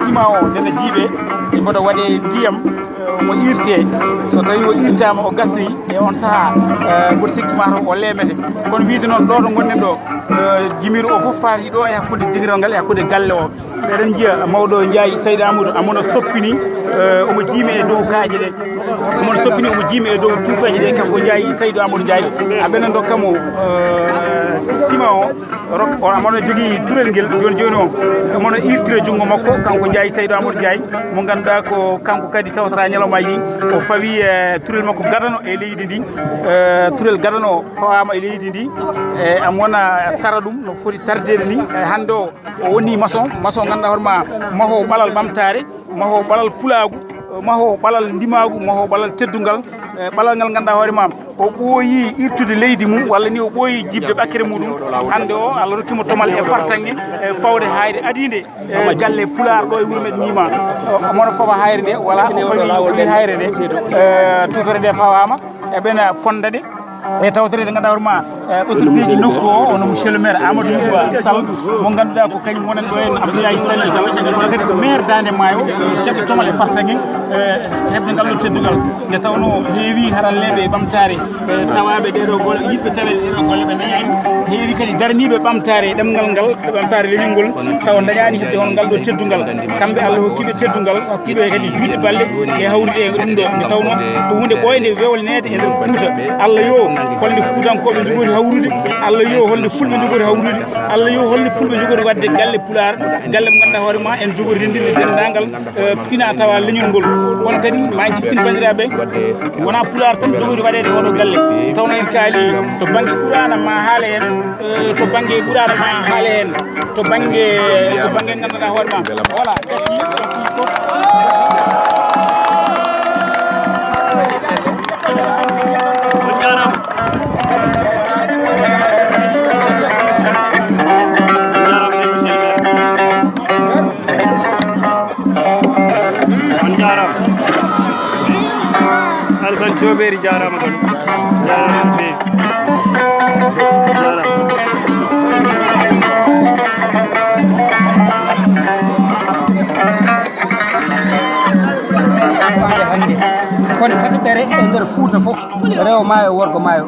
ciment o nene jiiɓe mboɗo waɗe ndiyam mo irte so tawi o irtama o gasnoyi e on saaha mboɗo sikki mataw o leemete kono wiide noon ɗo ɗo gonɗen ɗo jimiru o fof faati ɗo e hakkude digiral ngal e hakkude galle o eɗen jiiya mawɗo Ndiaye Saydou Amadou amono soppini omo jiimi e dow kaaƴe ɗe omono soppini omo jiimi e dow tuufeje ɗe kanko Ndiaye Saydou Amadou Ndiaye aɓenen dokkamo ciment o amono jogui turel nguel joni joni o omono irtire junngo makko kanko Ndiaye Saydou Amadou Ndiaye mo ganduɗa ko kanko kadi tawtata ñalawmaji ɗi o fawi turel makko gadano e leydi ndi turel gadano fawama e leydi ndi e amona sara ɗum no foti sardede ni hande o woni maçon ganduɗa hoorema maho ɓalal ɓamtare maho ɓalal pulagu maho ɓalal ndimagu maho ɓalal teddungal ɓalal ngal ganduɗa hoorema o ɓooyi irtude leydi mum walla ni o ɓooyi jibde ɓakkere muɗum hande o Allah rokkimo tomal e fartangue e fawde hayre adide galle pular ɗo e wuuro meɗen Nima omono fawa hayre nde voilà o fawi hayre nde tufere nde fawama eɓena fondade e tawtere nde ganduɗa hoorema autorité ji nokku o ono monsieur le maire Amadou Youba Sall mo ganduɗa ko kañum wonen ɗo en Abdoulaye Sall kono kadi ko maire Dande Maayo jaɓɓe tomal e fartangue hebde ngal ɗo teddugal nde tawno heewi haralleɓe e ɓamtare tawaɓe ɗeɗo golle yiɗɓe tawe ɗeɗo golle ɓe dañani heewi kadi daraniɓe ɓamtare ɗemgal ngal ɓamtare leñolngol taw dañani hedde hono ngal ɗo teddugal kamɓe Allah hokkiɓe teddugal hokkiɓe kadi juutde balle e hawrude e ɗum ɗo nde tawno ko hunde ɓoyde wewlnede e nder Fouta Allah yo holde Fuutankoɓe jogori hawrude Allah yo holde fulɓe jogori hawrude Allah yo holde fulɓe jogori wadde galle pular galle mo ganduɗa hoorema en jogori rendirde dendagal fina tawa leñol ngol kono kadi ma jiftin bandiraɓe wona pular tan jogori waɗede oɗo galle tawno en kaali to banggue ɓurana ma haala hen to banggue ɓurana ma haala hen to banggue ganduɗa hoorema voilà Alassane Thioɓeri jarama kon jarama no fewi kono tabiɓere e nder Fouta foof rewo maayo worgo maayo